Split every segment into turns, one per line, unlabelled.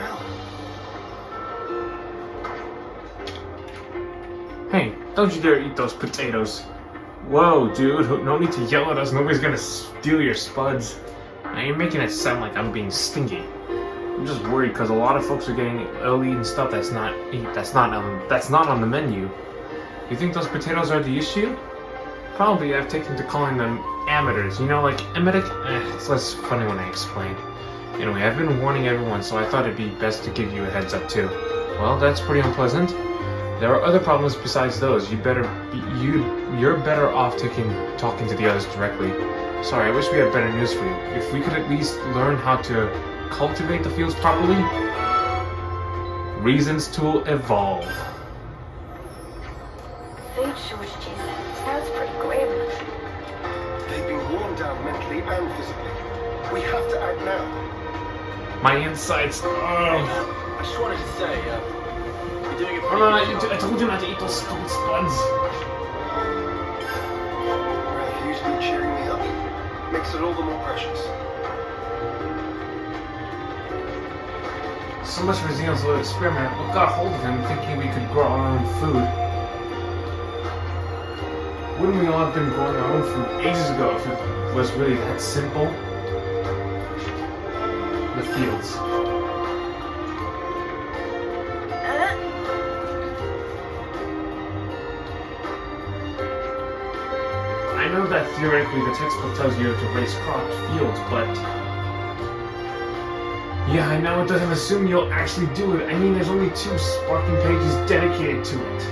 now?
Hey, don't you dare eat those potatoes. Whoa, dude, no need to yell at us. Nobody's gonna steal your spuds. Now you're making it sound like I'm being stingy. I'm just worried because a lot of folks are getting ill-eaten stuff that's not on the menu. You think those potatoes are the issue? Probably I've taken to calling them amateurs. You know, like emetic? It's less funny when I explain. Anyway, I've been warning everyone, so I thought it'd be best to give you a heads up too. Well, that's pretty unpleasant. There are other problems besides those. You're better off talking to the others directly. Sorry, I wish we had better news for you. If we could at least learn how to cultivate the fields properly. Reasons to evolve.
Food shortages. Sounds pretty grim.
They've been worn down mentally and physically. We have to act now.
My insides.
I just wanted to say, you're doing a pretty
I
good job.
told you not to eat those stupid spuds.
Refuse be cheering me up. Makes it all the more precious.
So much for Xeno's little experiment. What got hold of him thinking we could grow our own food? Wouldn't we all have been growing our own food ages ago if it was really that simple? The fields. I know that theoretically the textbook tells you to raise cropped fields, but... Yeah, I know it doesn't assume you'll actually do it. I mean, there's only 2 sparking pages dedicated to it.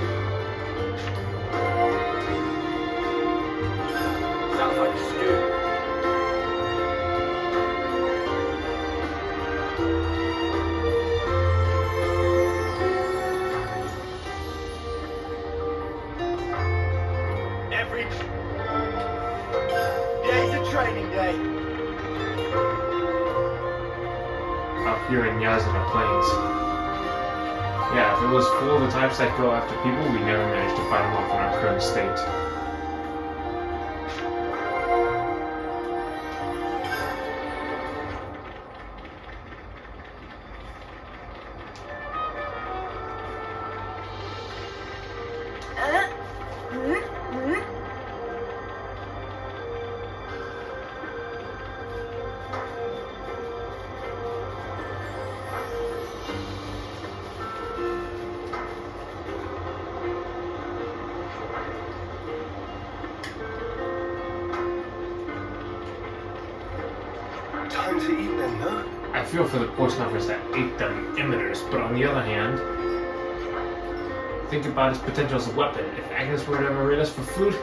Sounds like a stew. Every day's a training day.
Up here in Yazuna Plains. Yeah, if it was full of the types that go after people, we never managed to fight them off in our current state.
Time to eat then, no?
I feel for the poor snuffers that ate them imiters, but on the other hand, think about its potential as a weapon. If Agnes were to ever raid us for food,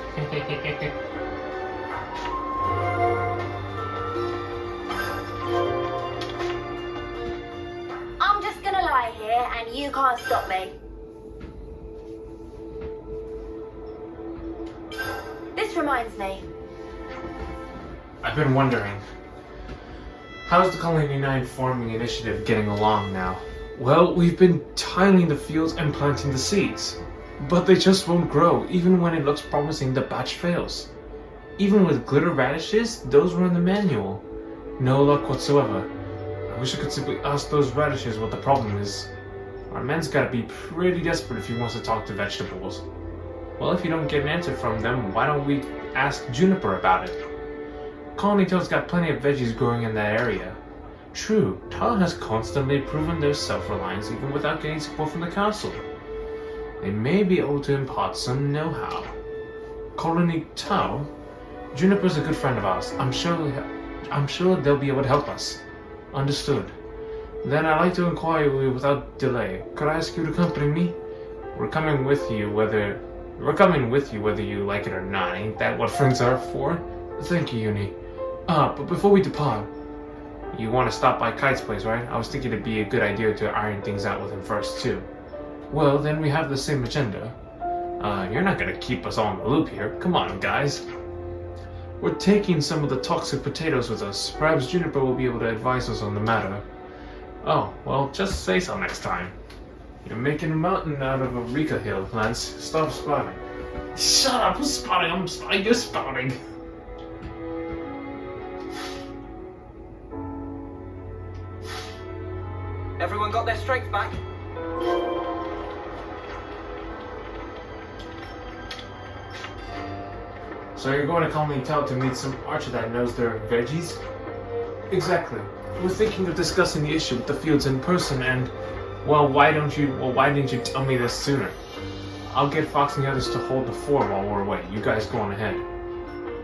I'm just gonna lie here and you can't stop me. This reminds me.
I've been wondering, how's the Colony 9 farming initiative getting along now? Well, we've been tiling the fields and planting the seeds, but they just won't grow. Even when it looks promising, the batch fails. Even with glitter radishes, those were in the manual. No luck whatsoever. I wish I could simply ask those radishes what the problem is. Our man's gotta be pretty desperate if he wants to talk to vegetables. Well, if you don't get an answer from them, why don't we ask Juniper about it? Colony Toad's got plenty of veggies growing in that area. True, Tao has constantly proven their self-reliance even without getting support from the council. They may be able to impart some know-how. Colony Tao? Juniper's a good friend of ours. I'm sure they'll be able to help us. Understood. Then I'd like to inquire without delay. Could I ask you to accompany me? We're coming with you whether you like it or not. Ain't that what friends are for? Thank you, Uni. But before we depart, you want to stop by Kite's place, right? I was thinking it'd be a good idea to iron things out with him first, too. Well, then we have the same agenda. You're not gonna keep us all in the loop here. Come on, guys. We're taking some of the toxic potatoes with us. Perhaps Juniper will be able to advise us on the matter. Oh, well, just say so next time. You're making a mountain out of a Rika hill, Lance. Stop spouting. Shut up! Who's spouting? I'm spouting. You're spouting.
Everyone got their strength back?
So you're going to Colony Town to meet some archer that knows their veggies? Exactly. We're thinking of discussing the issue with the fields in person and, well, why didn't you tell me this sooner? I'll get Fox and the others to hold the fort while we're away. You guys go on ahead.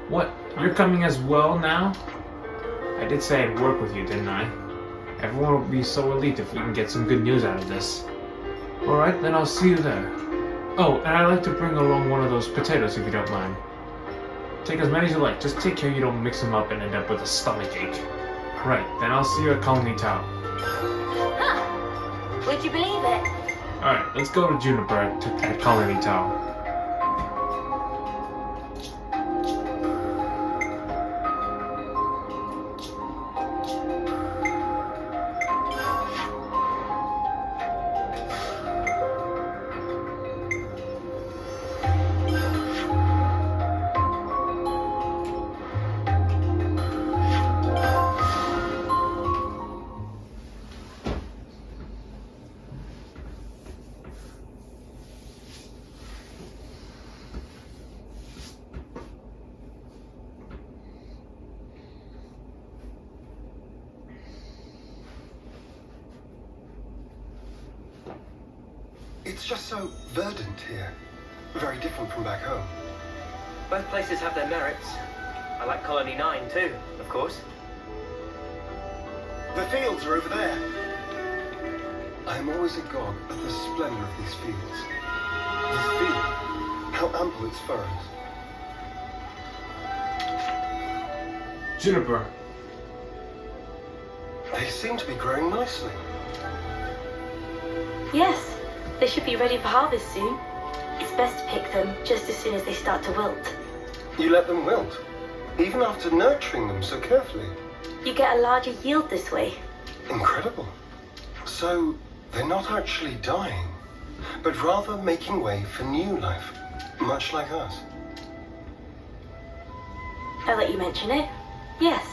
What? You're coming as well now? I did say I'd work with you, didn't I? Everyone will be so relieved if we can get some good news out of this. Alright, then I'll see you there. Oh, and I'd like to bring along one of those potatoes if you don't mind. Take as many as you like, just take care you don't mix them up and end up with a stomachache. Right, then I'll see you at Colony Town.
Huh. Would you believe it?
Alright, let's go to Juniper at Colony Town.
It's just so verdant here. Very different from back home.
Both places have their merits. I like Colony 9 too, of course.
The fields are over there. I am always agog at the splendor of these fields. This field, how ample its furrows.
Juniper.
They seem to be growing nicely.
Yes, they should be ready for harvest soon. It's best to pick them just as soon as they start to wilt.
You let them wilt, even after nurturing them so carefully.
You get a larger yield this way.
Incredible. So, they're not actually dying, but rather making way for new life, much like us.
Now that you mention it, yes,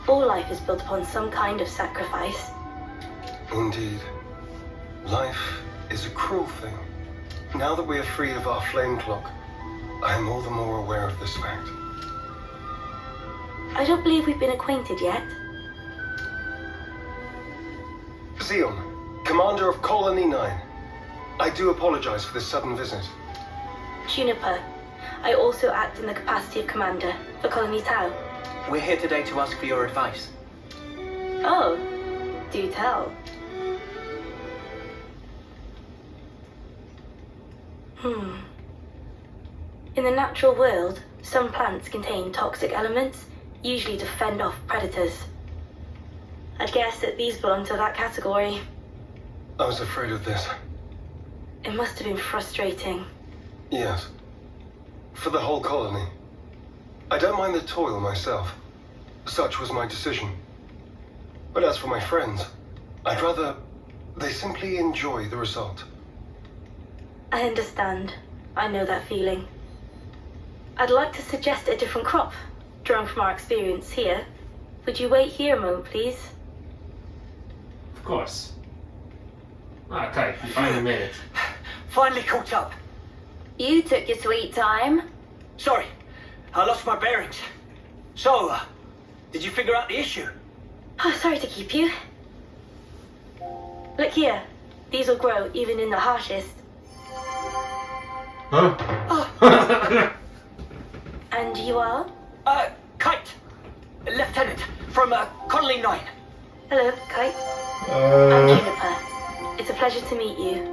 all life is built upon some kind of sacrifice.
Indeed. Life is a cruel thing. Now that we are free of our flame clock, I am all the more aware of this fact.
I don't believe we've been acquainted yet.
Xeon, commander of Colony 9. I do apologize for this sudden visit.
Juniper, I also act in the capacity of commander for Colony Tau.
We're here today to ask for your advice.
Oh, do tell. In the natural world, some plants contain toxic elements, usually to fend off predators. I'd guess that these belong to that category.
I was afraid of this.
It must have been frustrating.
Yes. For the whole colony. I don't mind the toil myself. Such was my decision. But as for my friends, I'd rather they simply enjoy the result.
I understand. I know that feeling. I'd like to suggest a different crop, drawing from our experience here. Would you wait here a moment, please?
Of course. Okay, you finally made it.
Finally caught up.
You took your sweet time.
Sorry, I lost my bearings. So, did you figure out the issue?
Oh, sorry to keep you. Look here. These will grow even in the harshest.
Huh?
And you are?
Kite. Lieutenant from Colony 9.
Hello, Kite. I'm Juniper. It's a pleasure to meet you.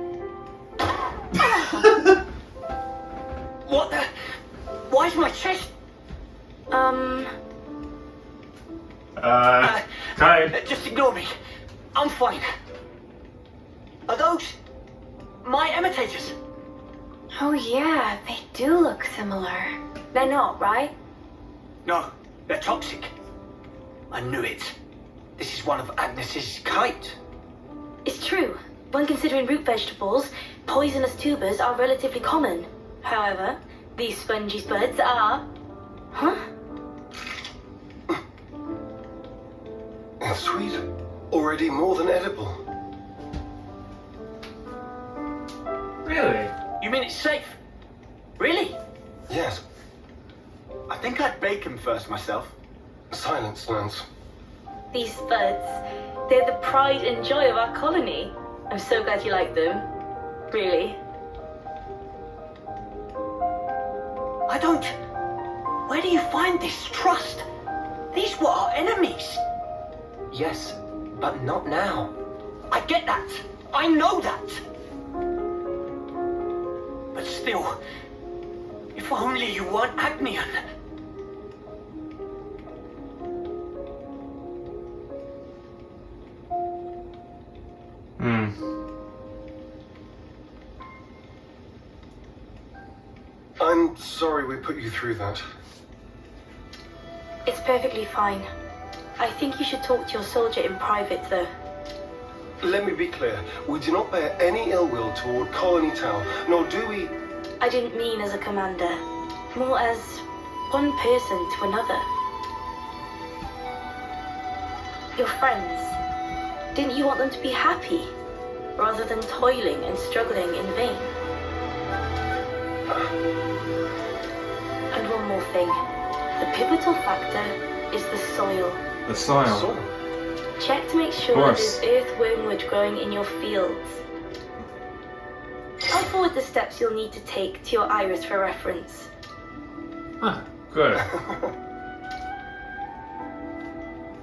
What the? Why is my chest?
Kai.
Just ignore me. I'm fine. Are those my imitators?
Oh yeah, they do look similar. They're not, right?
No, they're toxic. I knew it. This is one of Agnes's kite.
It's true. When considering root vegetables, poisonous tubers are relatively common. However, these spongy spuds are... Huh?
It's sweet. Already more than edible.
Really?
You mean it's safe? Really?
Yes.
I think I'd bake him first myself.
Silence, Lance.
These birds, they're the pride and joy of our colony. I'm so glad you like them. Really.
I don't... Where do you find this trust? These were our enemies.
Yes, but not now.
I get that. I know that. But still, if only you weren't Agnian.
I'm sorry we put you through that.
It's perfectly fine. I think you should talk to your soldier in private, though.
Let me be clear. We do not bear any ill will toward Colony Tau, nor do we...
I didn't mean as a commander, more as one person to another. Your friends. Didn't you want them to be happy, rather than toiling and struggling in vain? And one more thing. The pivotal factor is the soil.
The soil.
Soil.
Check to make sure
course.
there's earth wormwood growing in your fields. I'll forward the steps you'll need to take to your iris for reference.
Ah, good.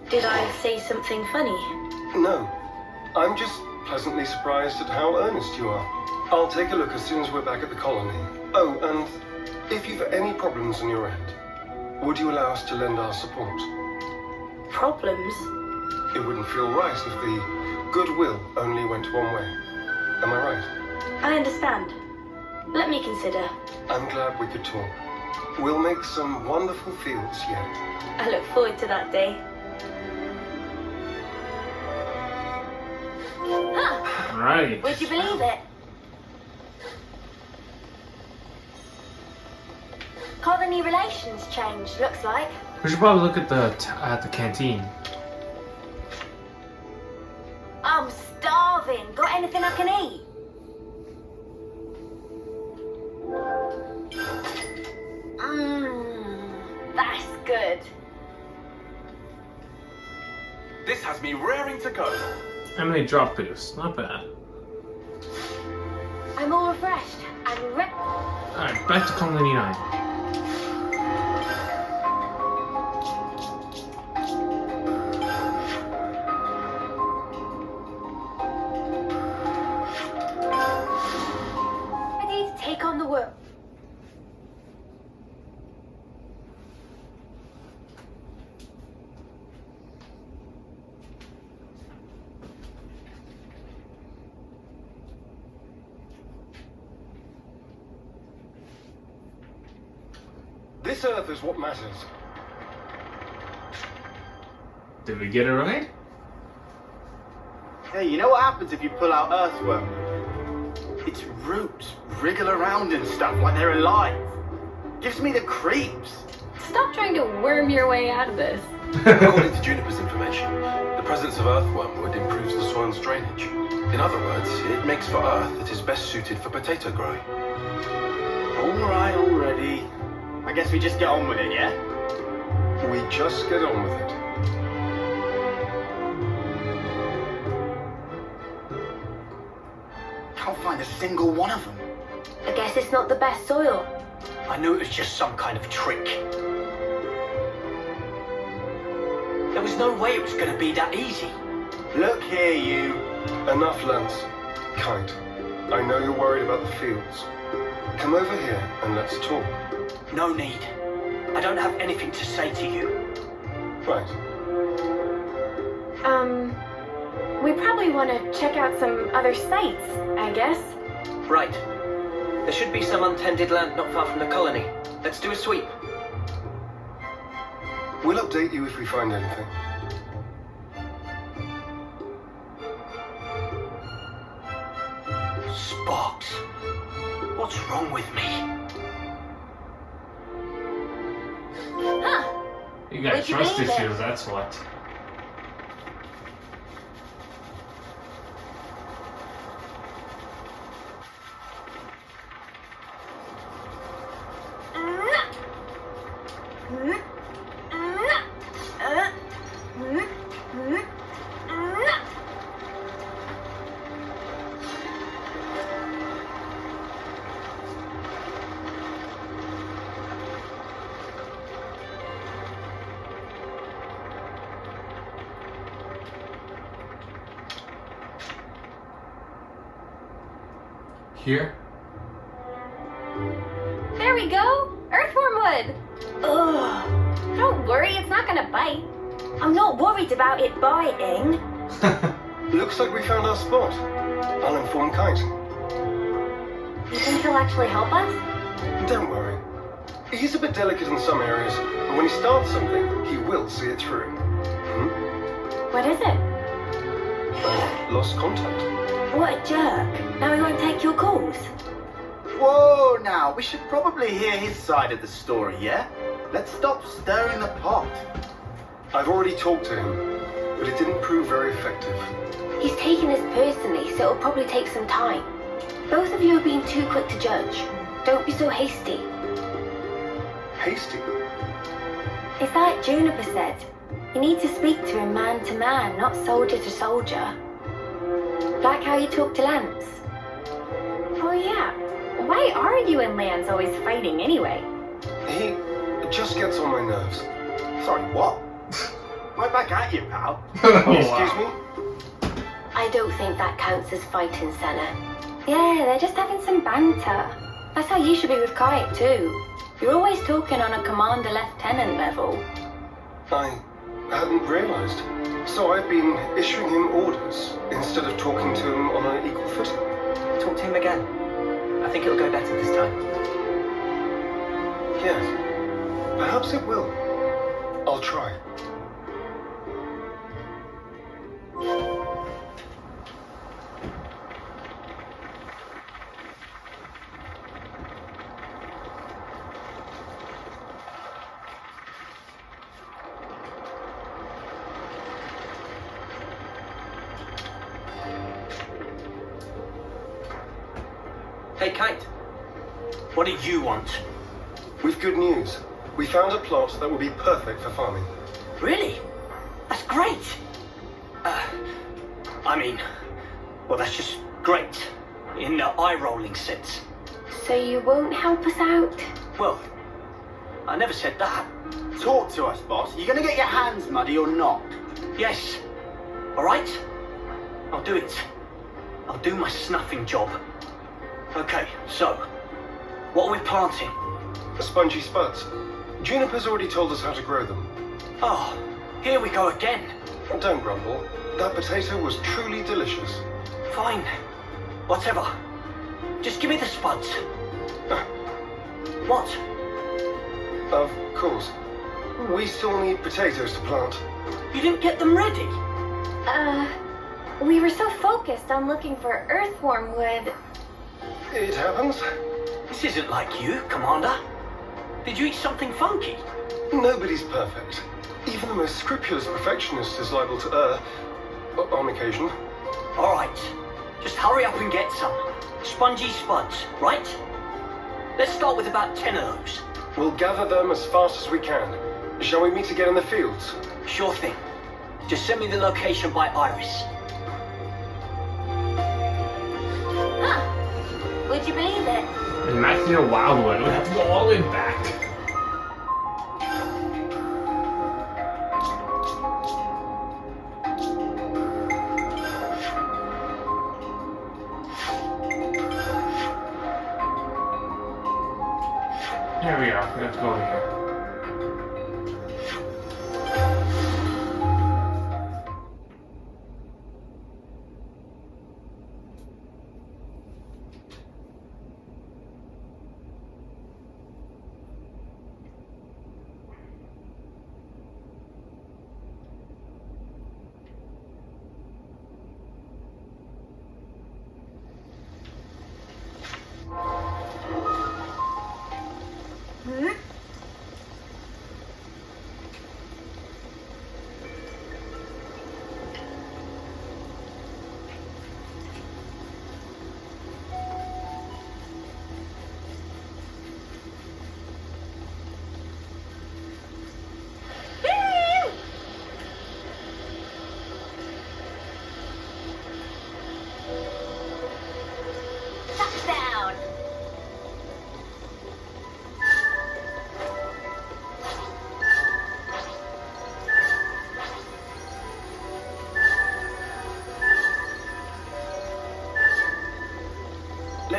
Did I say something funny?
No. I'm just pleasantly surprised at how earnest you are. I'll take a look as soon as we're back at the colony. Oh, and if you've any problems on your end, would you allow us to lend our support?
Problems?
It wouldn't feel right if the goodwill only went one way. Am I right?
I understand. Let me consider.
I'm glad we could talk. We'll make some wonderful fields yet.
I look forward to that day. Huh!
Right.
Would you believe it? Colony relations changed, looks like.
We should probably look at the canteen.
I'm starving. Got anything I can eat? That's good.
This has me raring to go.
How many drop boosts? Not bad.
I'm all refreshed and ready.
Alright, back to Colony 9.
Ready to take on the world.
This Earth is what matters.
Did we get it right?
Hey, you know what happens if you pull out earthworm? Its roots wriggle around and stuff like they're alive. Gives me the creeps.
Stop trying to worm your way out of this.
According to Juniper's information, the presence of earthwormwood improves the soil's drainage. In other words, it makes for earth that is best suited for potato growing.
Alright already. I guess we just get on with it, yeah?
We just get on with it.
Can't find a single one of them.
I guess it's not the best soil.
I knew it was just some kind of trick. There was no way it was going to be that easy.
Look here, you.
Enough, Lance. Kite, I know you're worried about the fields. Come over here and let's talk.
No need. I don't have anything to say to you.
Right.
We probably want to check out some other sites, I guess.
Right. There should be some untended land not far from the colony. Let's do a sweep.
We'll update you if we find anything.
Sparks. What's wrong with me?
Huh.
You got
Would you
trust
believe it?
issues, that's what. Here?
There we go! Earthworm wood!
Ugh.
Don't worry, it's not gonna bite.
I'm not worried about it biting.
Looks like we found our spot. I'll inform Kite.
You think he'll actually help us?
Don't worry. He's a bit delicate in some areas, but when he starts something, he will see it through.
What is it?
I've lost contact.
What a jerk. Now he won't take your calls.
Whoa, now, we should probably hear his side of the story, yeah? Let's stop stirring the pot.
I've already talked to him, but it didn't prove very effective.
He's taking this personally, so it'll probably take some time. Both of you are being too quick to judge. Don't be so hasty.
Hasty.
It's like Juniper said. You need to speak to him man to man, not soldier to soldier. Like how you talk to Lance. Oh yeah. Why are you and Lance always fighting anyway?
He just gets on my nerves.
Sorry, what? Right back at you, pal.
Excuse me?
I don't think that counts as fighting, Senna.
Yeah, they're just having some banter. That's how you should be with Kite too. You're always talking on a commander lieutenant level.
I hadn't realized. So I've been issuing him orders instead of talking to him on an equal footing.
Talk to him again. I think it'll go better this time.
Yes. Perhaps it will. I'll try.
Hey, Kite. What do you want?
We've good news. We found a plot that will be perfect for farming.
Really? That's great. Well, that's just great. In the eye-rolling sense.
So you won't help us out?
Well, I never said that.
Talk to us, boss. You gonna get your hands muddy or not?
Yes. All right? I'll do it. I'll do my snuffing job. Okay, so, what are we planting?
Spongy spuds. Juniper's already told us how to grow them.
Oh, here we go again.
Don't grumble. That potato was truly delicious.
Fine. Whatever. Just give me the spuds. What?
Of course. We still need potatoes to plant.
You didn't get them ready?
We were so focused on looking for earthworm wood.
It happens.
This isn't like you, Commander. Did you eat something funky?
Nobody's perfect. Even the most scrupulous perfectionist is liable to err. On occasion.
All right. Just hurry up and get some. Spongy spuds, right? Let's start with about 10 of those.
We'll gather them as fast as we can. Shall we meet again in the fields?
Sure thing. Just send me the location by Iris.
Huh. Would you believe it?
And that's near Wildwood. We have to go all the way back. Here we are. We have to go over here.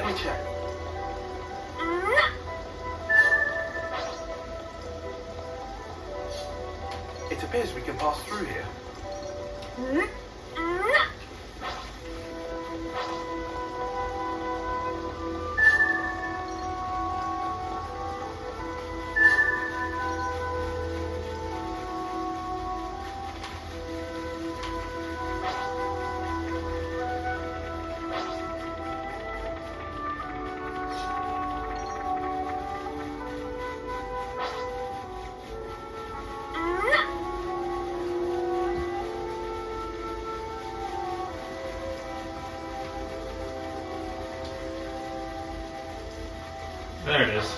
Let me check. It appears we can pass through here.
There it is.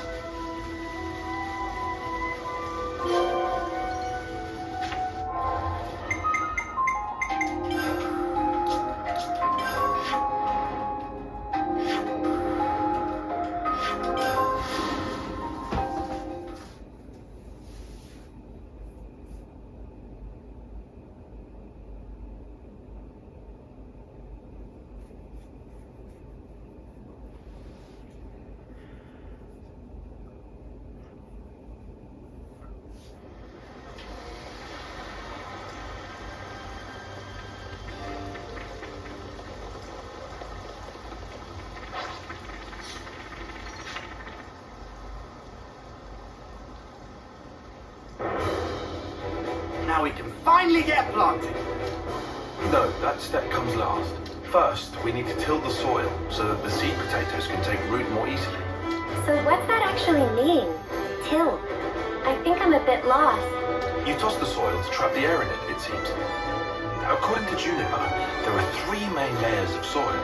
Now we can finally get planted.
No, that step comes last. First, we need to till the soil so that the seed potatoes can take root more easily.
So what's that actually mean? Till? I think I'm a bit lost.
You toss the soil to trap the air in it, it seems. According to Juniper, there are 3 main layers of soil.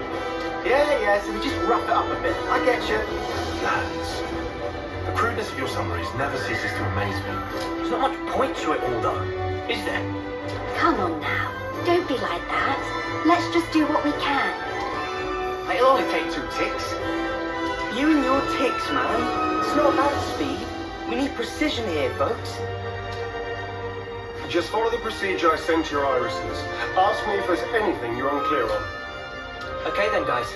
Yeah, so we just rough it up a bit. I get you.
Lands. The crudeness of your summaries never ceases to amaze me.
There's not much point to it all, though, is there?
Come on now. Don't be like that. Let's just do what we can.
It'll only take 2 ticks.
You and your ticks, man. It's not about speed. We need precision here, folks.
Just follow the procedure I sent to your irises. Ask me if there's anything you're unclear on.
Okay then, guys.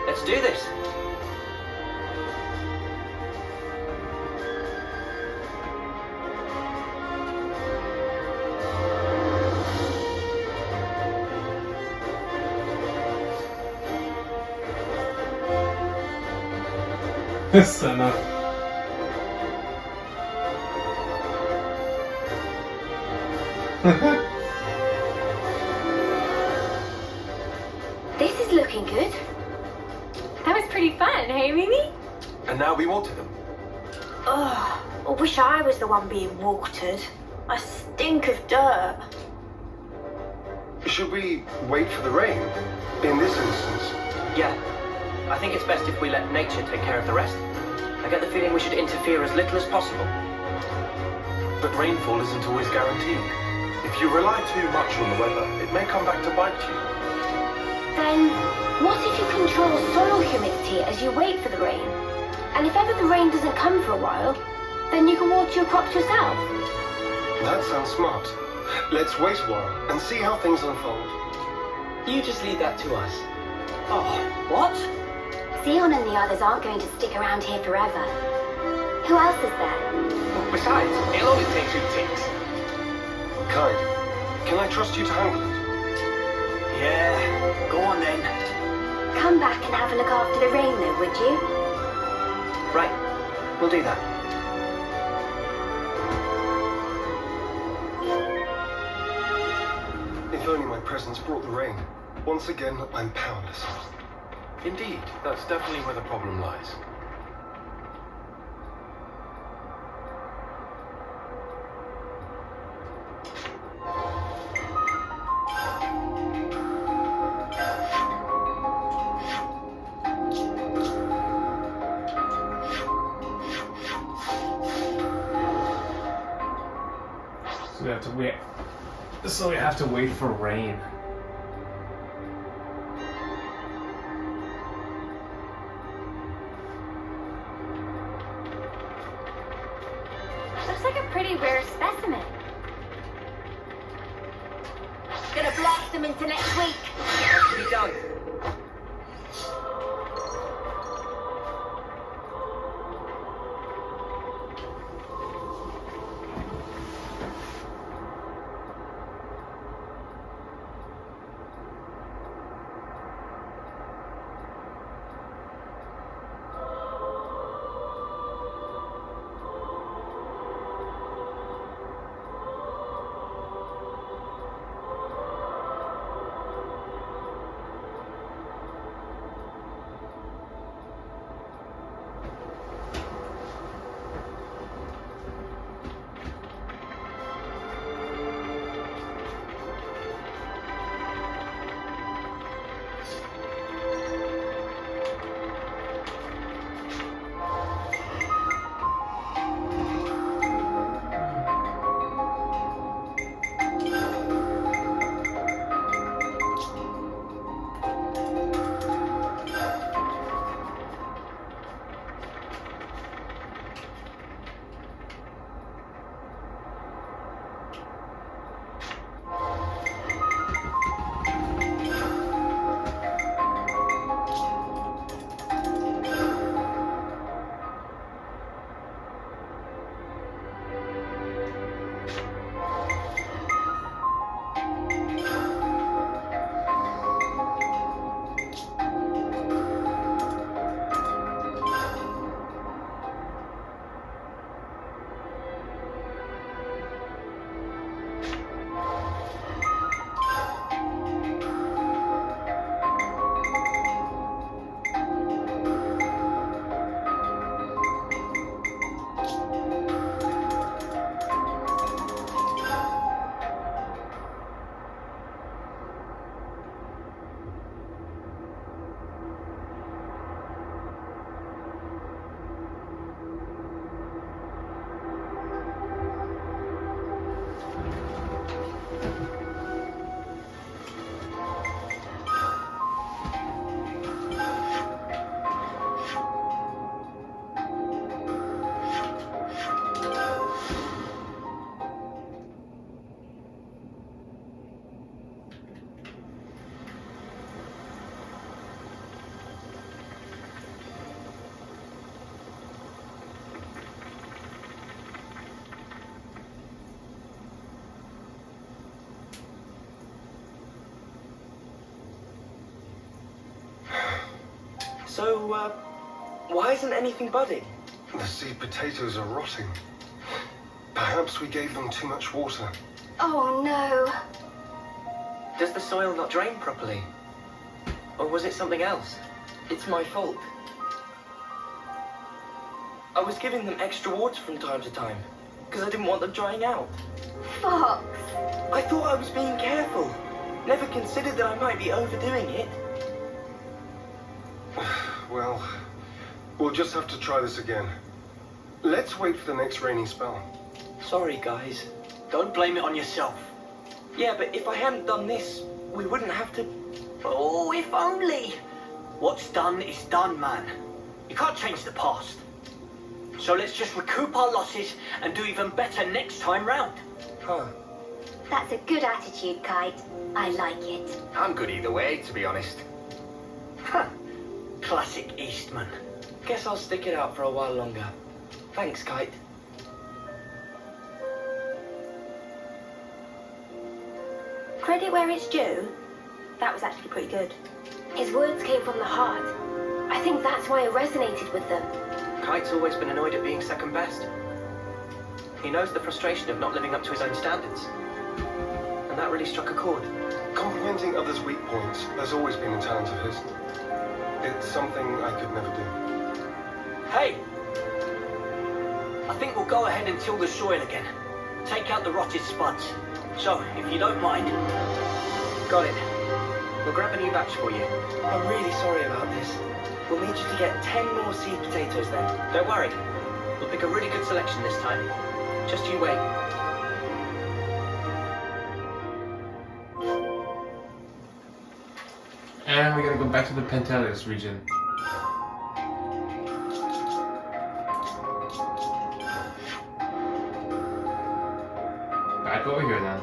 Let's do this.
Senna.
This is looking good. That was pretty fun, hey, Mimi?
And now we water them.
Ugh, I wish I was the one being watered. I stink of dirt.
Should we wait for the rain? In this instance,
Yeah. I think it's best if we let nature take care of the rest. I get the feeling we should interfere as little as possible.
But rainfall isn't always guaranteed. If you rely too much on the weather, it may come back to bite you.
Then, what if you control soil humidity as you wait for the rain? And if ever the rain doesn't come for a while, then you can water your crops yourself.
that sounds smart. Let's wait a while and see how things unfold.
You just leave that to us.
Oh, what?
Theon and the others aren't going to stick around here forever. Who else is there?
Besides, it'll only take 2 ticks.
Kind, can I trust you to handle it?
Yeah, go on then.
Come back and have a look after the rain, though, would you?
Right. We'll do that.
If only my presence brought the rain. Once again, I'm powerless.
Indeed, that's definitely where the problem lies.
So we have to wait. So we have to wait for rain.
Looks like a pretty rare specimen. Gonna blast them into next week.
Has to be done. So, why isn't anything budding?
The seed potatoes are rotting. Perhaps we gave them too much water.
Oh no.
Does the soil not drain properly? Or was it something else?
It's my fault. I was giving them extra water from time to time, because I didn't want them drying out.
Fox.
I thought I was being careful. Never considered that I might be overdoing it.
Well, we'll just have to try this again. Let's wait for the next rainy spell.
Sorry, guys.
Don't blame it on yourself.
Yeah, but if I hadn't done this, we wouldn't have to...
Oh, if only. What's done is done, man. You can't change the past. So let's just recoup our losses and do even better next time round.
Huh.
That's a good attitude, Kite. I like it.
I'm good either way, to be honest.
Huh. Classic Eastman.
Guess I'll stick it out for a while longer. Thanks, Kite.
Credit where it's due. That was actually pretty good.
His words came from the heart. I think that's why I resonated with them.
Kite's always been annoyed at being second best. He knows the frustration of not living up to his own standards. And that really struck a chord.
Complimenting others' weak points has always been a talent of his. It's something I could never do.
Hey! I think we'll go ahead and till the soil again. Take out the rotted spuds. So, if you don't mind.
Got it. We'll grab a new batch for you.
I'm really sorry about this. We'll need you to get 10 more seed potatoes then.
Don't worry. We'll pick a really good selection this time. Just you wait.
And we gotta go back to the Pentelis region. Back over here then.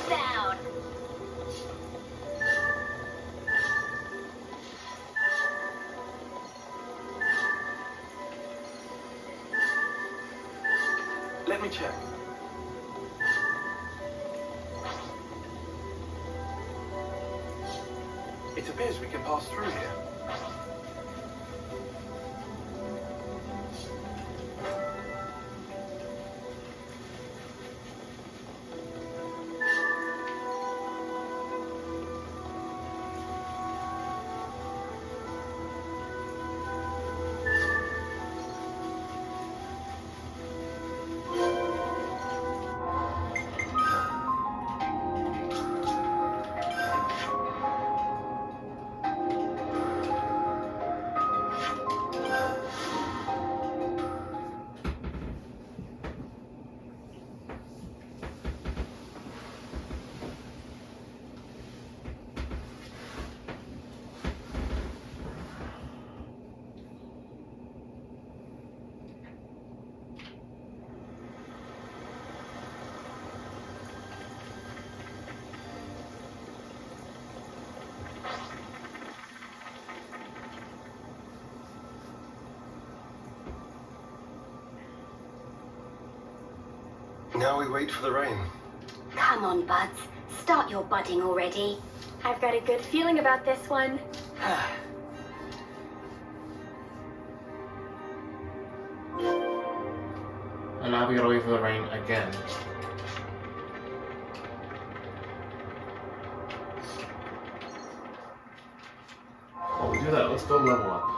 Down.
Let me check. It appears we can pass through here.
Now we wait for the rain.
Come on, buds. Start your budding already.
I've got a good feeling about this one.
And now we gotta wait for the rain again. While we do that, let's go level up.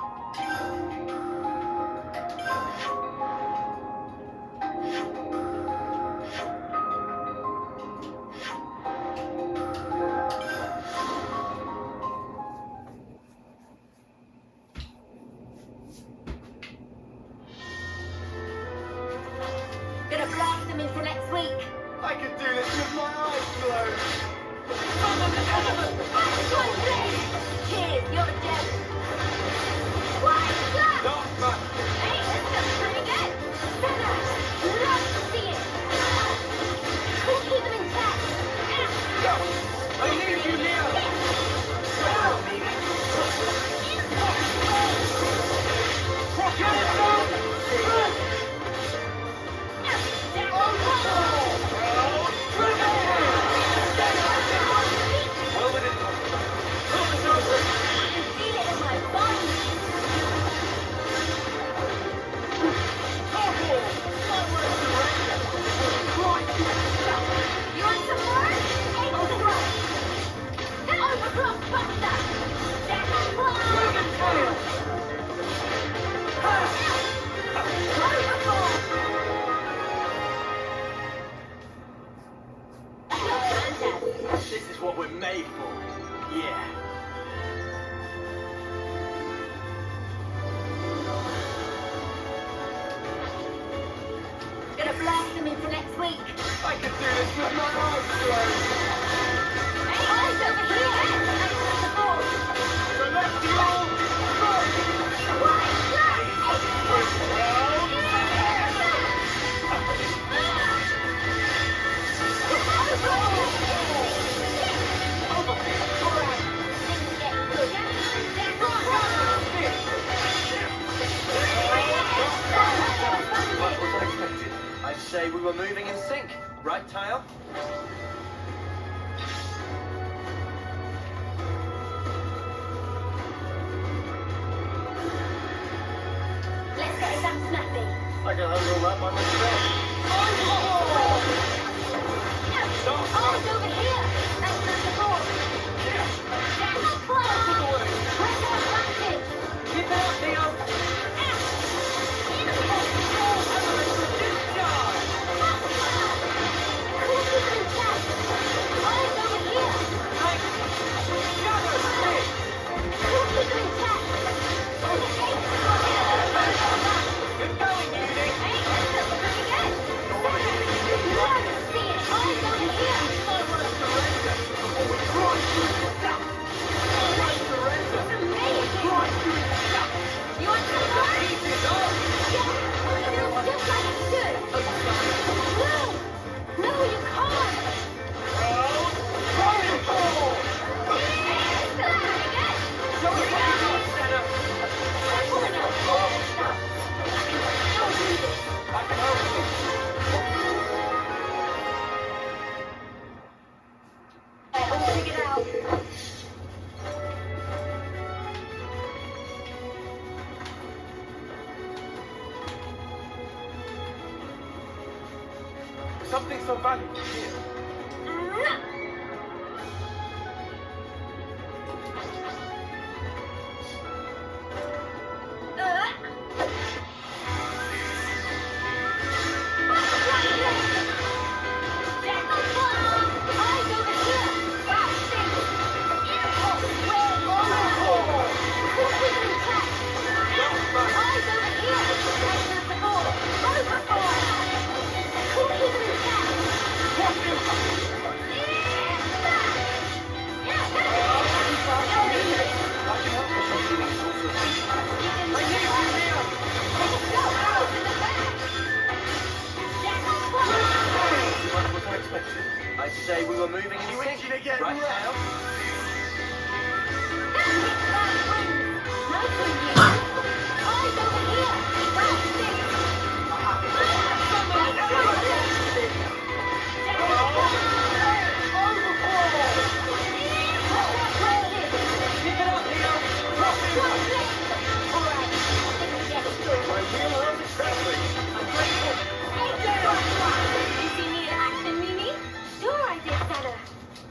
them into next week.
I could do this with my eyes closed.
Cheers, you're dead. What's that? Hey, this looks pretty good. Senna, love to see it. We'll keep them intact.
I need you, Leo.
Well, we didn't. Feel it in my bones. You want some more? Take the brush. Overclock buster.
This is what we're made for. Yeah.
Gonna blast them into next week.
I could do this with my eyes closed.
Hey, eyes over here. That's the ball.
Celestial!
What's that?
What was unexpected? I'd say we were moving in sync. Right, Tile?
Let's get some snappy.
I can handle that by myself.
Eyes over here. That's not the ball. That's not close. Where's our advantage?
Keep it up, Leo.
Something so valuable here.
What was unexpected? I'd say we were moving in sync.
itching to get
Right,
wrecked.
Tile?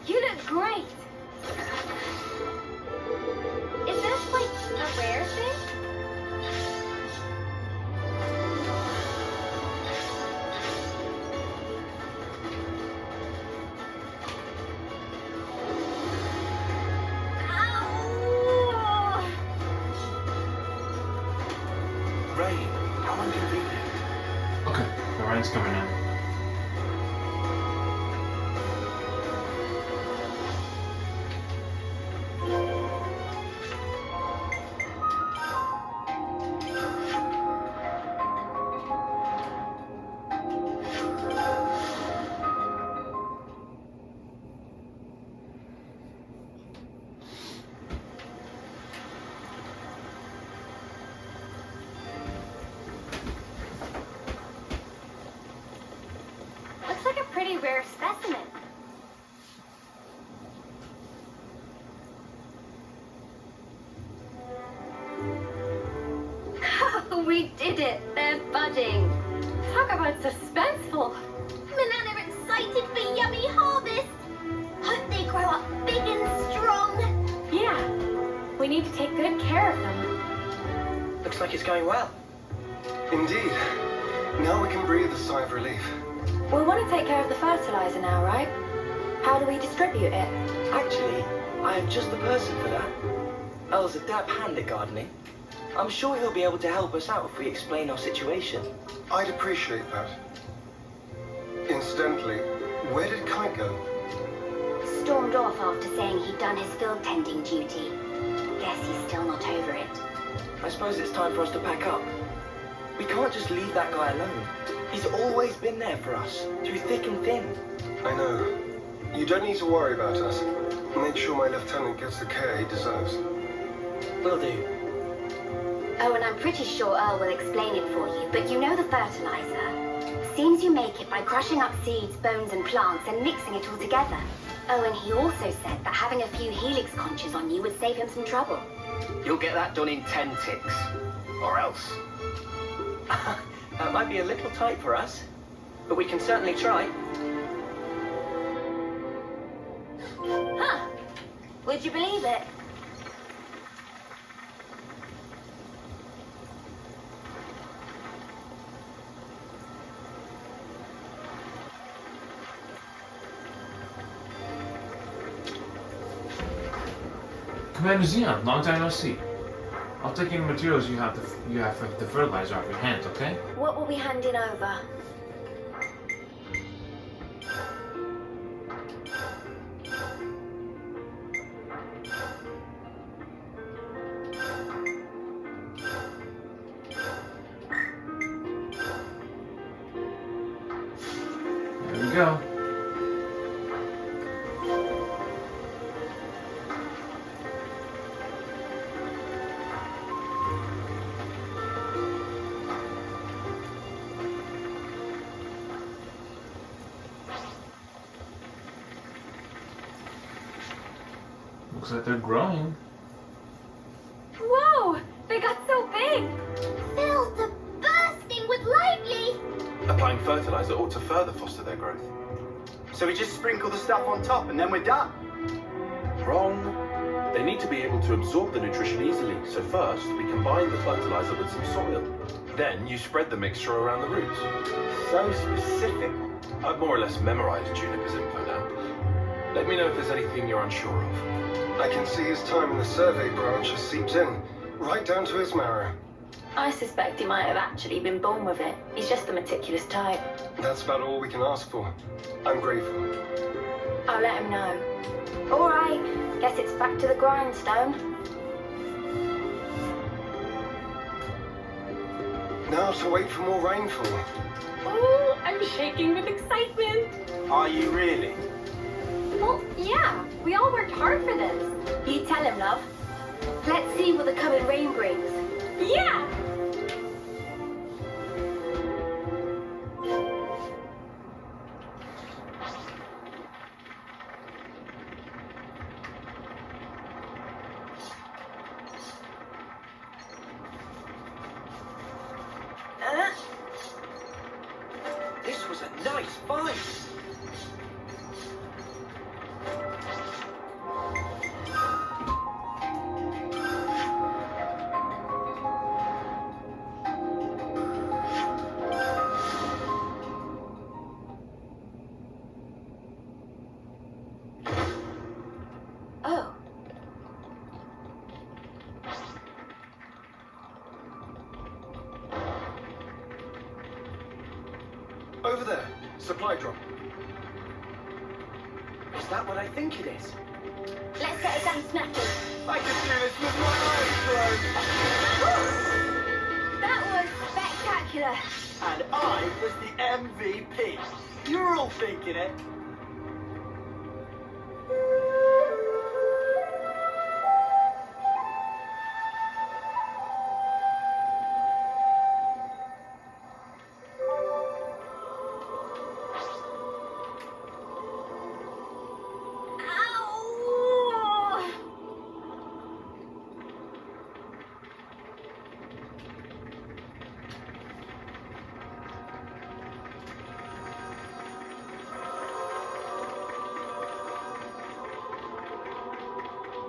You look great. Is this like a rare thing? Ow!
Rain, how inconvenient.
Okay, the rain's coming in.
at it, they're budding. Talk about suspenseful.
Manana are excited for yummy harvest. Hope they grow up big and strong.
Yeah, we need to take good care of them.
Looks like it's going well.
Indeed. Now we can breathe a sigh of relief.
We want to take care of the fertilizer now, right? How do we distribute it?
Actually, I am just the person for that. El's a dab hand at gardening. I'm sure he'll be able to help us out if we explain our situation.
I'd appreciate that. Incidentally, where did Kite go?
Stormed off after saying he'd done his field tending duty. Guess he's still not over it.
I suppose it's time for us to pack up. We can't just leave that guy alone. He's always been there for us, through thick and thin.
I know. You don't need to worry about us. Make sure my lieutenant gets the care he deserves.
Will do.
Oh, and I'm pretty sure Earl will explain it for you, but you know the fertilizer. Seems you make it by crushing up seeds, bones, and plants and mixing it all together. Oh, and he also said that having a few helix conches on you would save him some trouble.
You'll get that done in 10 ticks. Or else.
That might be a little tight for us, but we can certainly try.
Huh. Would you believe it?
Commander Xeon, long time no see. I'll take any materials you have for the fertilizer off your hands, okay?
What will we hand in over?
There we go. Looks like they're growing.
Whoa! They got so big!
Fields are bursting with lively.
Applying fertilizer ought to further foster their growth.
So we just sprinkle the stuff on top and then we're done.
Wrong. They need to be able to absorb the nutrition easily, so first we combine the fertilizer with some soil. Then you spread the mixture around the roots.
So specific.
I've more or less memorized Juniper's info now. Let me know if there's anything you're unsure of.
I can see his time in the survey branch has seeped in, right down to his marrow.
I suspect he might have actually been born with it. He's just the meticulous type.
That's about all we can ask for. I'm grateful.
I'll let him know. All right, guess it's back to the grindstone.
Now to wait for more rainfall.
Oh, I'm shaking with excitement.
Are you really?
Well, yeah, we all worked hard for this. You tell him, love. Let's see what the coming rain brings. Yeah!
This was a nice find.
Oh.
Over there, supply drop.
Is that what I think it is?
Let's get it done snappy.
I can do this with my eyes
That was spectacular.
closed. And I was the MVP. You're all thinking it.
Ow!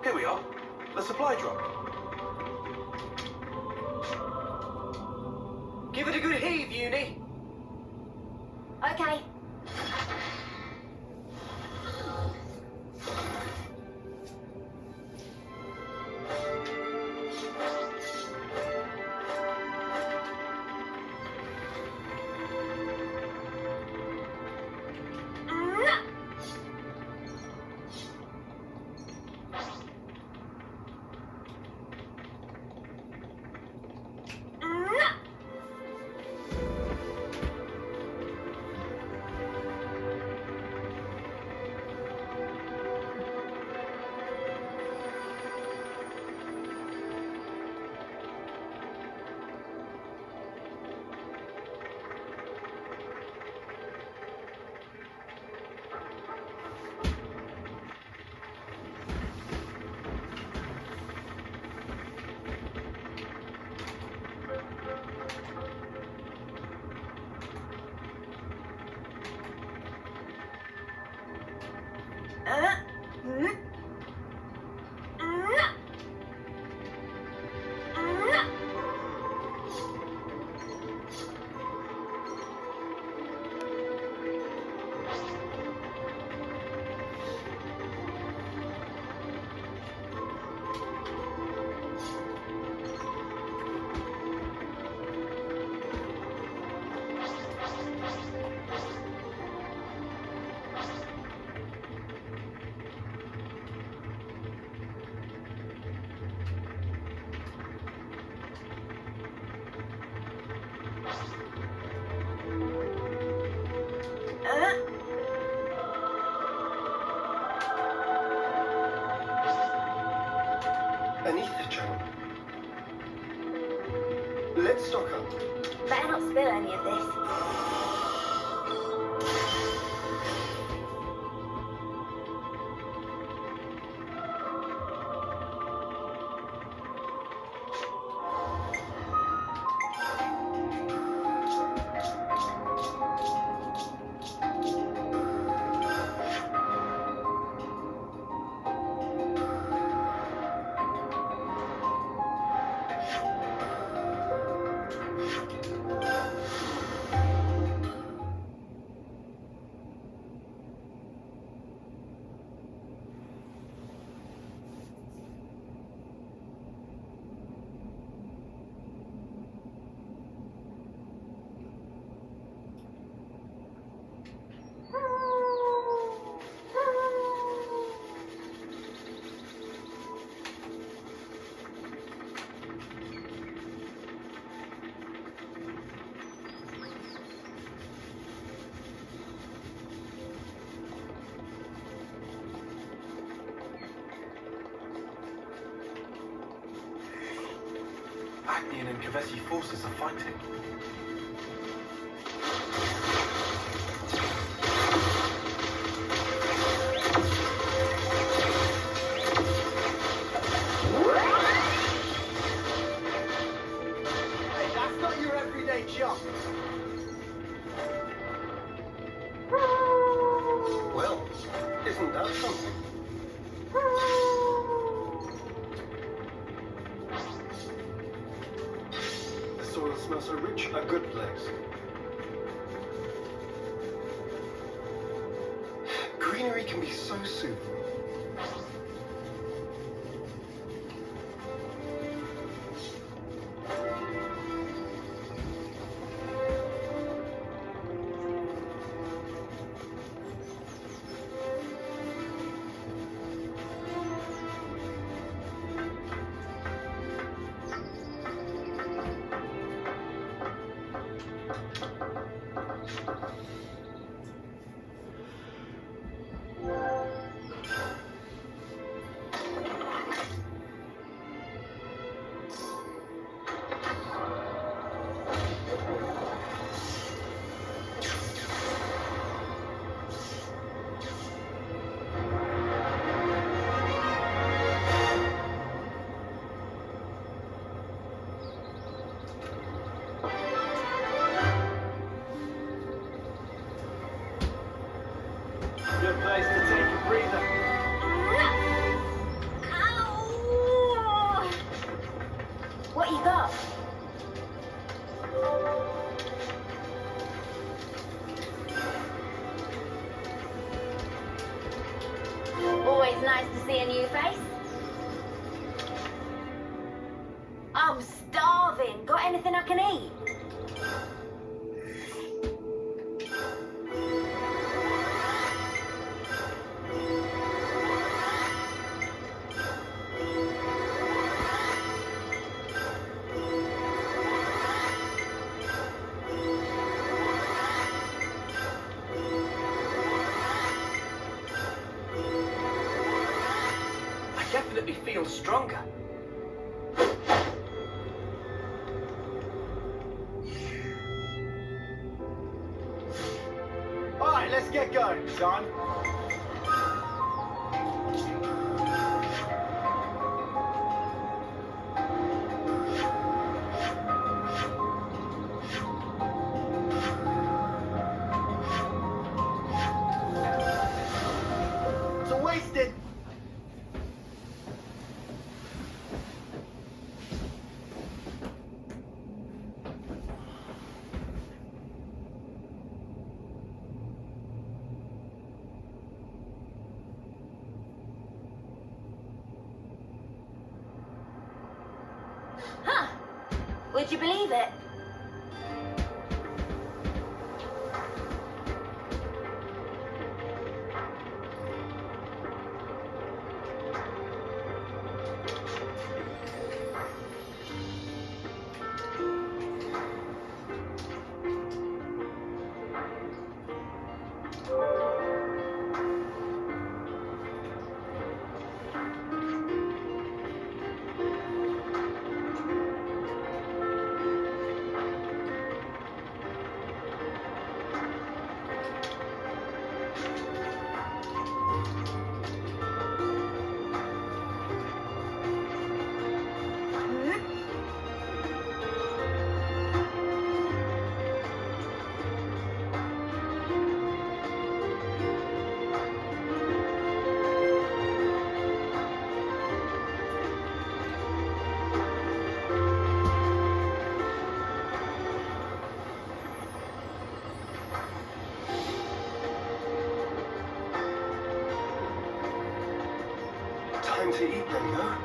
Here we are. The supply drop.
Give it a good heave, Uni.
Okay.
An ether channel. Let's stock up.
Better not spill any of this.
Agnian and Kavesi forces are fighting.
Hey, that's not your everyday jump.
Well, isn't that something? The soil smells so rich, a good place. Greenery can be so soothing.
Always nice to see a new face. I'm starving. Got anything I can eat?
I definitely feel stronger.
Alright, let's get going, son. It's a wasted.
Huh. Would you believe it?
Time to eat them, no?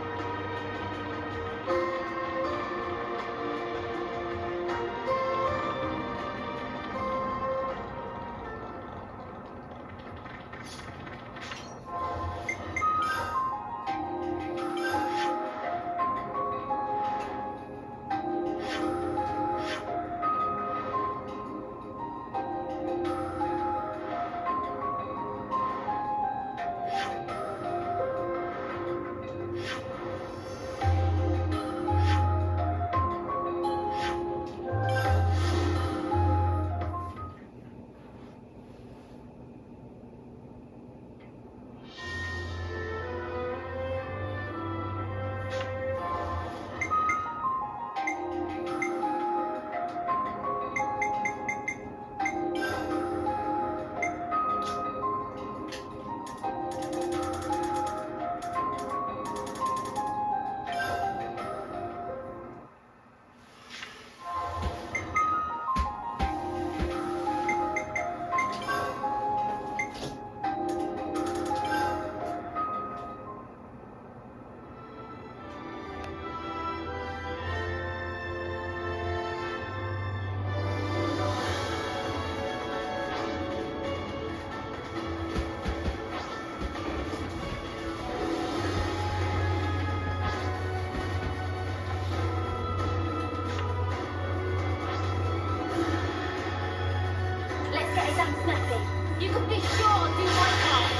Let's get it done snappy. You can be sure I'll do my part.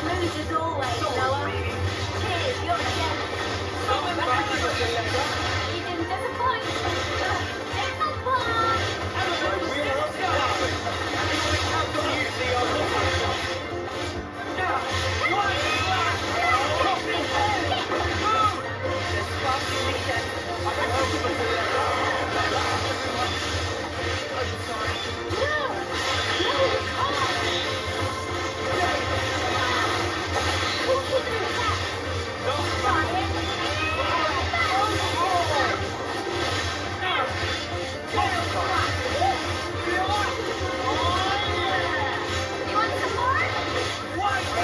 Smooth as always, Noah. Cheers, you're a gem. You didn't disappoint.
You want some more?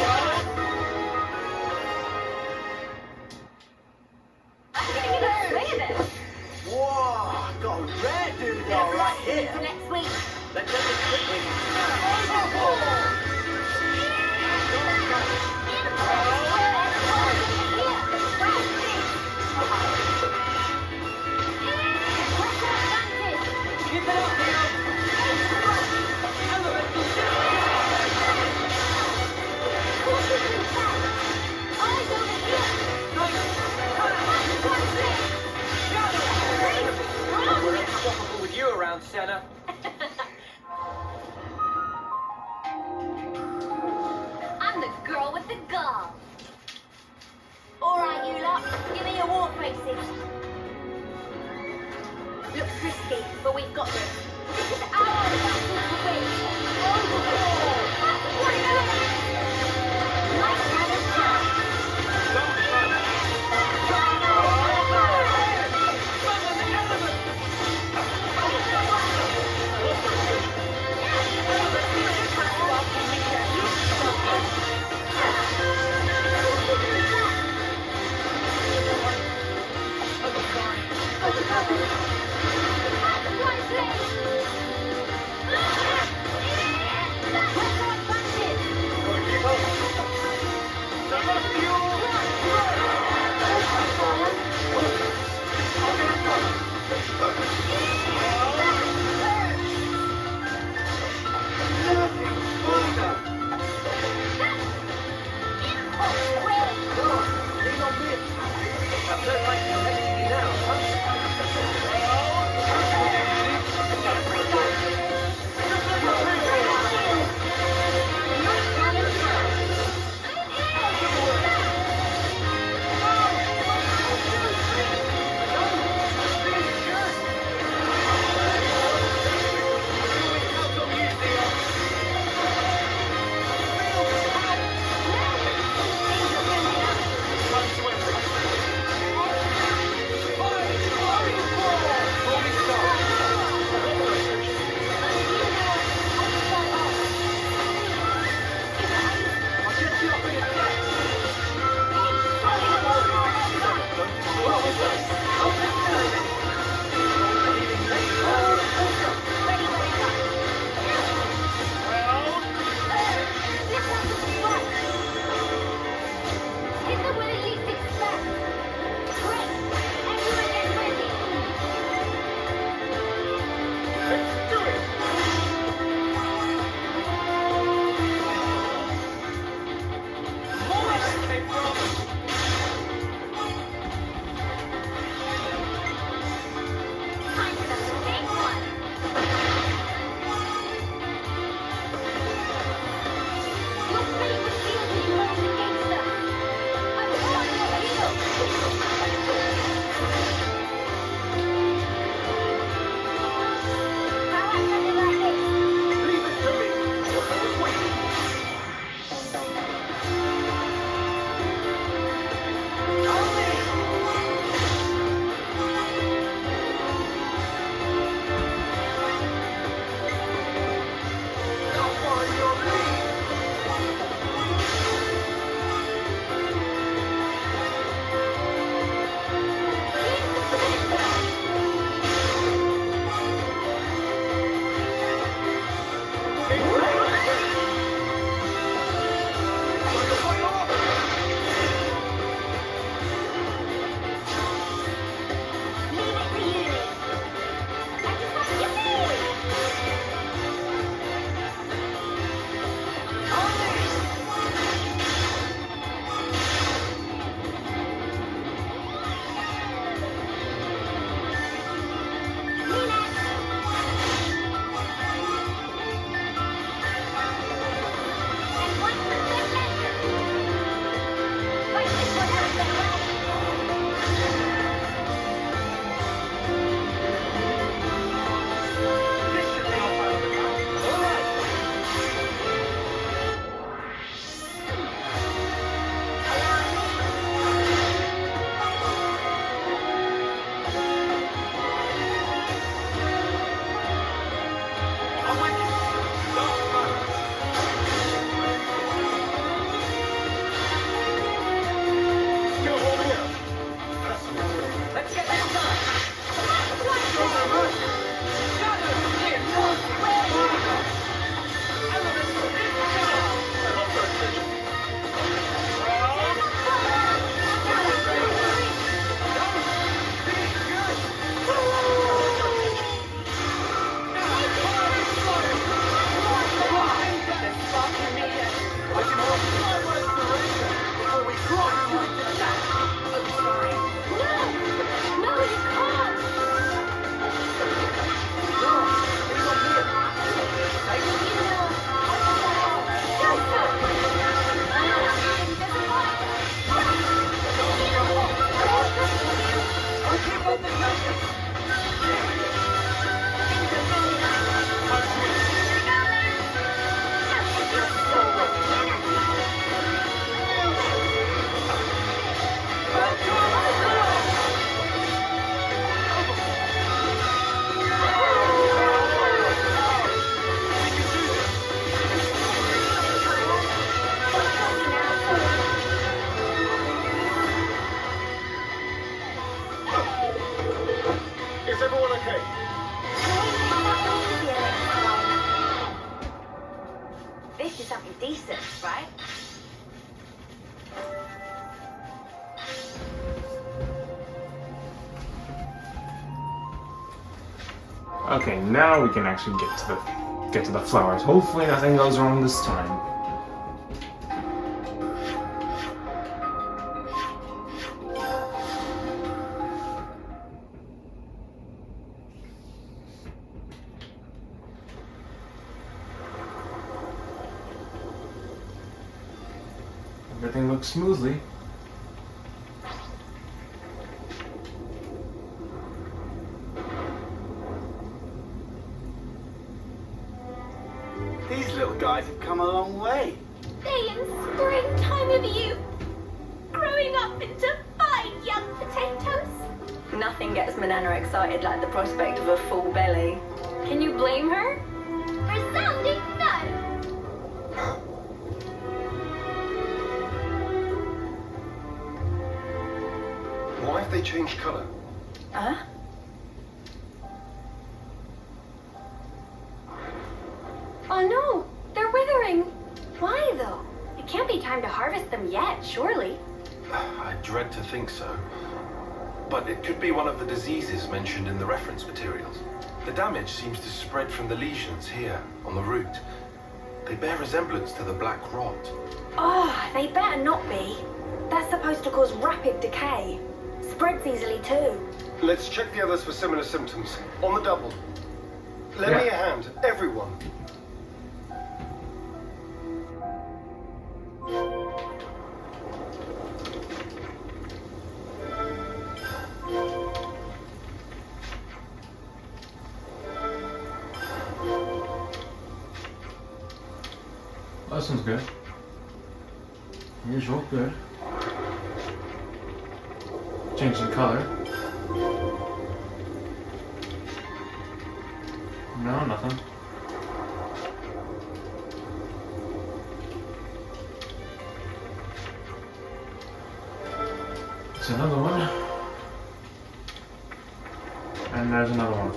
Senna.
I'm the girl with the gall. Alright, you lot, give me your war faces. Looks risky, but we've got this. This is our battle to win. Overlord! Like Hannah's decent, right?
Okay, now we can actually get to the flowers. Hopefully nothing goes wrong this time. Everything looks smoothly.
These little guys have come a long way.
Day and springtime of youth, growing up into fine young potatoes.
Nothing gets Manana excited like the prospect of a full belly. Can you blame her?
Resounding no.
Why have they changed color?
Huh?
Oh no, they're withering. Why though? It can't be time to harvest them yet, surely.
I dread to think so. But it could be one of the diseases mentioned in the reference materials. The damage seems to spread from the lesions here, on the root. They bear resemblance to the black rot.
Oh, they better not be. That's supposed to cause rapid decay. Spreads easily too.
Let's check the others for similar symptoms. On the double. Lend me a hand, everyone.
That sounds good. Usual, good. Changing color. No, nothing. It's another one. And there's another one.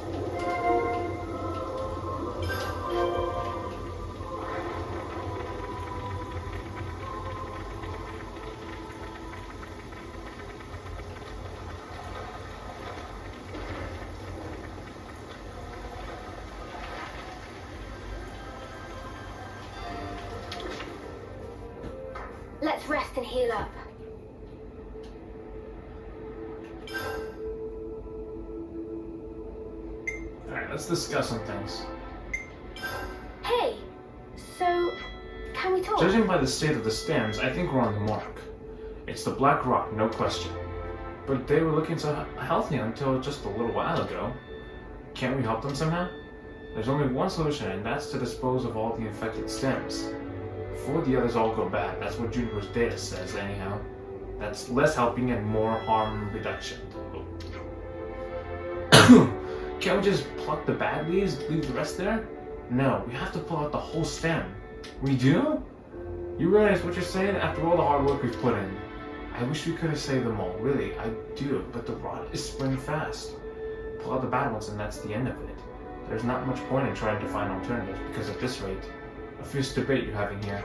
Let's rest and heal up.
Alright, let's discuss some things.
Hey, so can we talk?
Judging by the state of the stems, I think we're on the mark. It's the black rock, no question. But they were looking so healthy until just a little while ago. Can't we help them somehow? There's only one solution, and that's to dispose of all the infected stems. Before the others all go bad, that's what Juniper's data says anyhow. That's less helping and more harm reduction. Can't we just pluck the bad leaves, leave the rest there? No, we have to pull out the whole stem. We do? You realize what you're saying after all the hard work we've put in? I wish we could have saved them all, really, I do, but the rot is spreading fast. Pull out the bad ones and that's the end of it. There's not much point in trying to find alternatives, because at this rate, a fierce debate you're having here.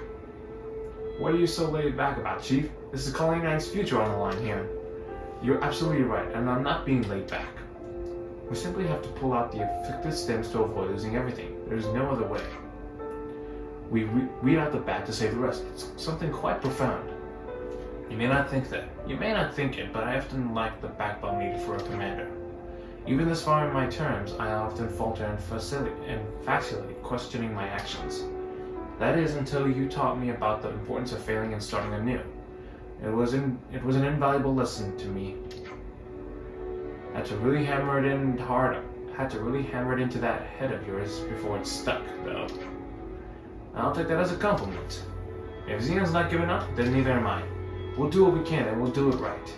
What are you so laid back about, Chief? This is Colony 9's future on the line here. You're absolutely right, and I'm not being laid back. We simply have to pull out the affected stems to avoid losing everything. There's no other way. We weed out the bad to save the rest. It's something quite profound. You may not think it, but I often lack the backbone needed for a commander. Even this far in my terms, I often falter and vacillate, questioning my actions. That is until you taught me about the importance of failing and starting anew. It was an invaluable lesson to me. Had to really hammer it into that head of yours before it stuck, though. I'll take that as a compliment. If Xenon's not giving up, then neither am I. We'll do what we can, and we'll do it right.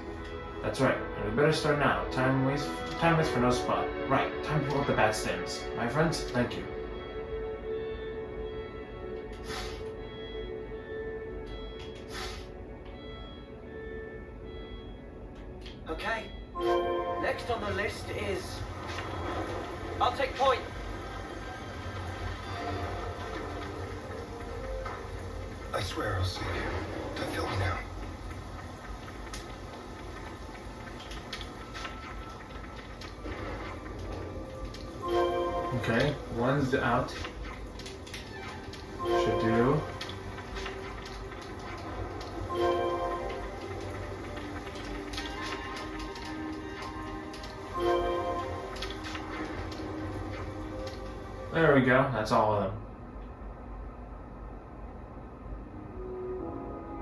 That's right, and we better start now. Time waits for no spot. Right, time to pull out the bad stems. My friends, thank you.
Okay. Next on the list is... I'll take point.
I swear I'll see you. Don't film me now.
Okay, one's out. Should do. There we go, that's all of them.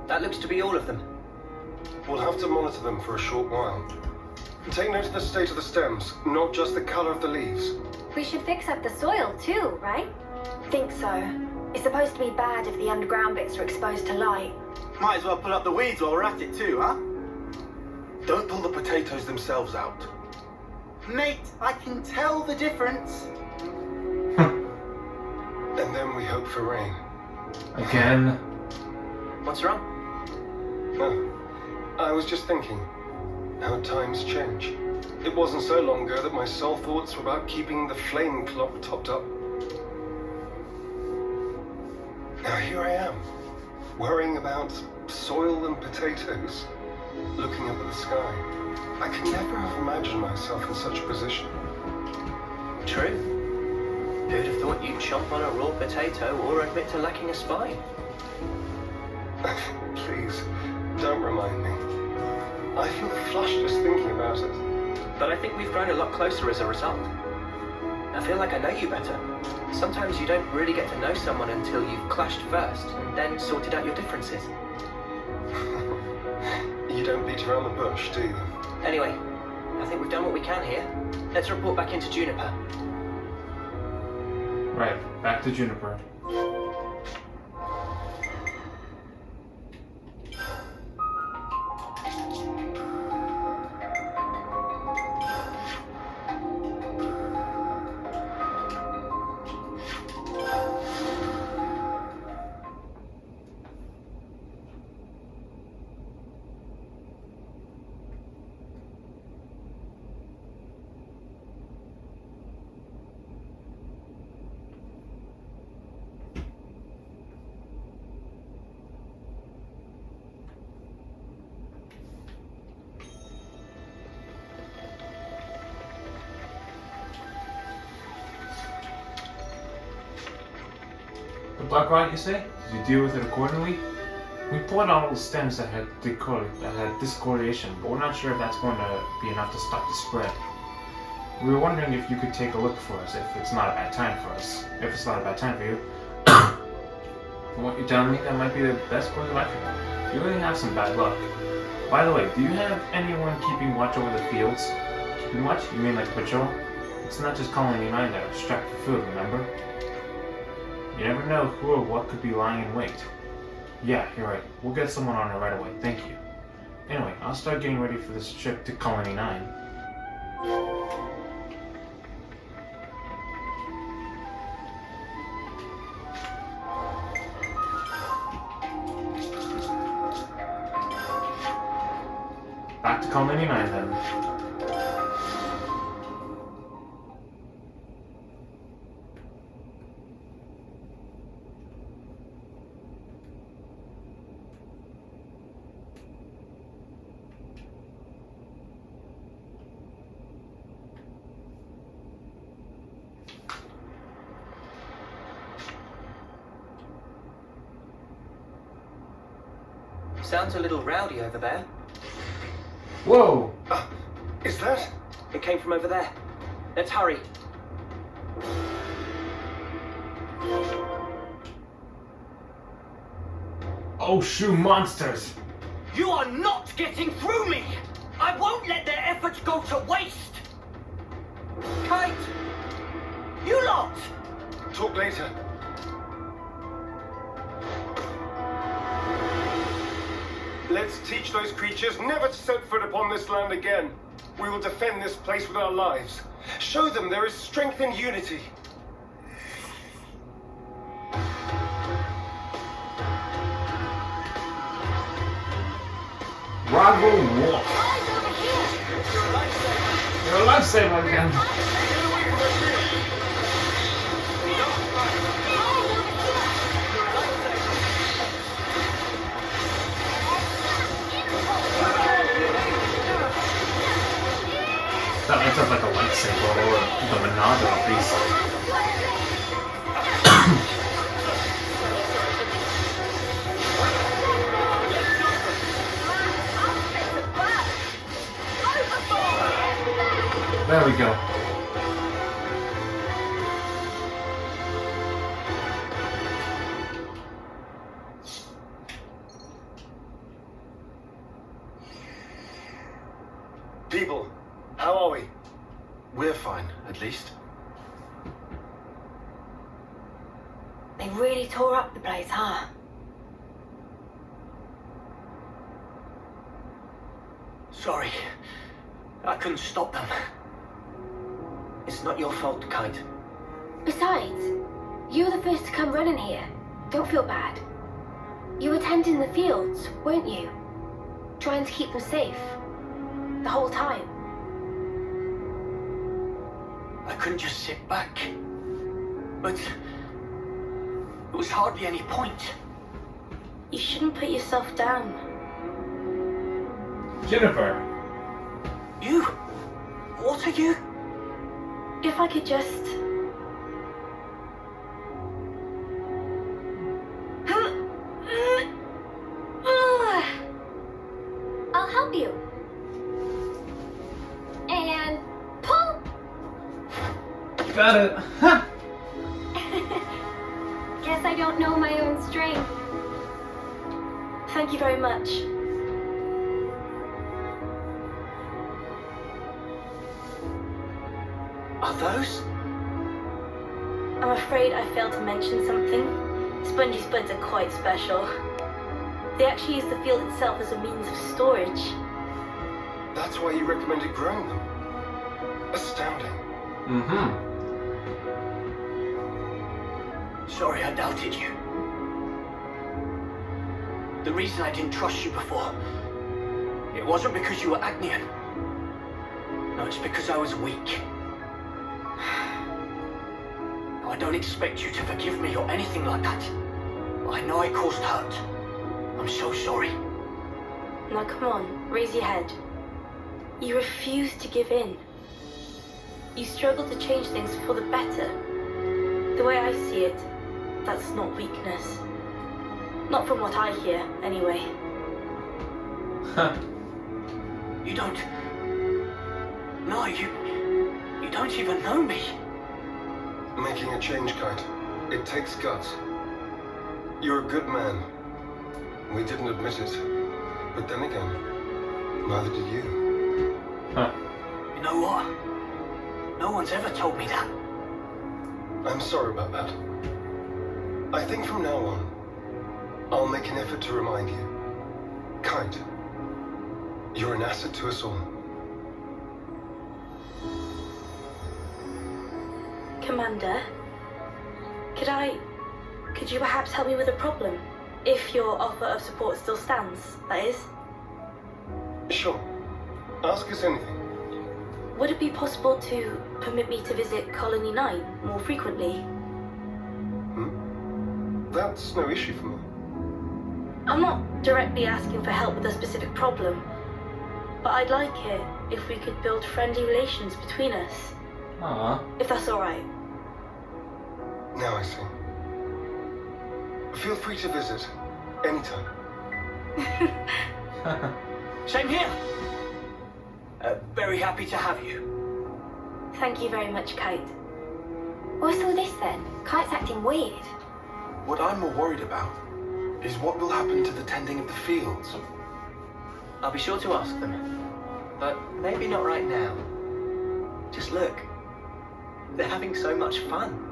That looks to be all of them.
We'll have to monitor them for a short while. Take note of the state of the stems, not just the color of the leaves.
We should fix up the soil too, right? Think so. It's supposed to be bad if the underground bits are exposed to light.
Might as well pull up the weeds while we're at it too, huh?
Don't pull the potatoes themselves out.
Mate, I can tell the difference.
And then we hope for rain.
Again.
What's wrong?
No, I was just thinking how times change. It wasn't so long ago that my sole thoughts were about keeping the flame clock topped up. Now here I am, worrying about soil and potatoes, looking up at the sky. I could never have imagined myself in such a position.
True. Who'd have thought you'd chomp on a raw potato or admit to lacking a spine?
Please, don't remind me. I feel flushed just thinking about it.
But I think we've grown a lot closer as a result. I feel like I know you better. Sometimes you don't really get to know someone until you've clashed first, and then sorted out your differences.
You don't beat around the bush, do you?
Anyway, I think we've done what we can here. Let's report back into Juniper.
Right, back to Juniper. The black rot, you say? Did you deal with it accordingly? We pulled out all the stems that had discoloration, but we're not sure if that's going to be enough to stop the spread. We were wondering if you could take a look for us, if it's not a bad time for us. If it's not a bad time for you. From what you're telling me, that might be the best course of action. You really have some bad luck. By the way, do you have anyone keeping watch over the fields? Keeping watch? You mean like patrol? It's not just Colony 9 that are strapped for food, remember? You never know who or what could be lying in wait. Yeah, you're right. We'll get someone on it right away. Thank you. Anyway, I'll start getting ready for this trip to Colony 9. Back to Colony 9 then.
Sounds a little rowdy over there.
Whoa!
Is that?
It came from over there. Let's hurry.
Oh, shoo monsters!
You are not getting through me! I won't let their efforts go to waste! Kate! You lot!
Talk later. Let's teach those creatures never to set foot upon this land again. We will defend this place with our lives. Show them there is strength in unity.
Bravo Wolf! You're a lifesaver again! There we go.
People, how are we?
We're fine, at least.
They really tore up the place, huh?
Sorry. I couldn't stop them.
It's not your fault, Kite.
Besides, you were the first to come running here. Don't feel bad. You were tending the fields, weren't you? Trying to keep them safe. The whole time.
I couldn't just sit back. But there was hardly any point.
You shouldn't put yourself down.
Jennifer.
You? What are you?
If I could just...
I'll help you. And pull.
Got it. Ha!
Guess I don't know my own strength.
Thank you very much.
Are those?
I'm afraid I failed to mention something. Spongy spuds are quite special. They actually use the field itself as a means of storage.
That's why you recommended growing them. Astounding.
Mm-hmm.
Sorry I doubted you. The reason I didn't trust you before, it wasn't because you were Agnian. No, it's because I was weak. Now, I don't expect you to forgive me or anything like that. I know I caused hurt. I'm so sorry.
Now come on, raise your head. You refuse to give in. You struggle to change things for the better. The way I see it, that's not weakness. Not from what I hear, anyway.
Huh.
You don't... No, you don't even know me.
Making a change, Kite. It takes guts. You're a good man. We didn't admit it. But then again, neither did you.
Huh.
You know what? No one's ever told me that.
I'm sorry about that. I think from now on, I'll make an effort to remind you. Kite, you're an asset to us all.
Commander, could you perhaps help me with a problem? If your offer of support still stands, that is.
Sure. Ask us anything.
Would it be possible to permit me to visit Colony 9 more frequently?
That's no issue for me.
I'm not directly asking for help with a specific problem, but I'd like it if we could build friendly relations between us. If that's alright.
Now I see. Feel free to visit anytime.
Same here. Very happy to have you.
Thank you very much, Kite.
What's all this then? Kite's acting weird.
What I'm more worried about is what will happen to the tending of the fields.
I'll be sure to ask them. But maybe not right now. Just look. They're having so much fun.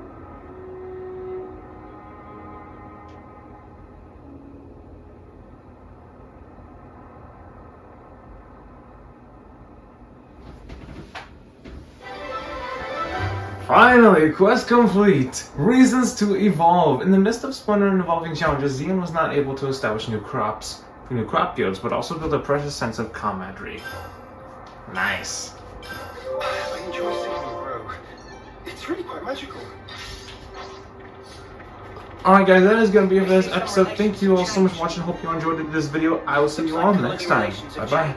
Finally, quest complete! Reasons to evolve. In the midst of splinter and evolving challenges, Xeon was not able to establish new crop fields, but also build a precious sense of camaraderie. Nice.
I enjoy seeing them grow. It's really quite magical.
Alright guys, that is going to be it for this episode. Thank you all so much for watching. Hope you enjoyed this video. I will see you all next time. Bye bye.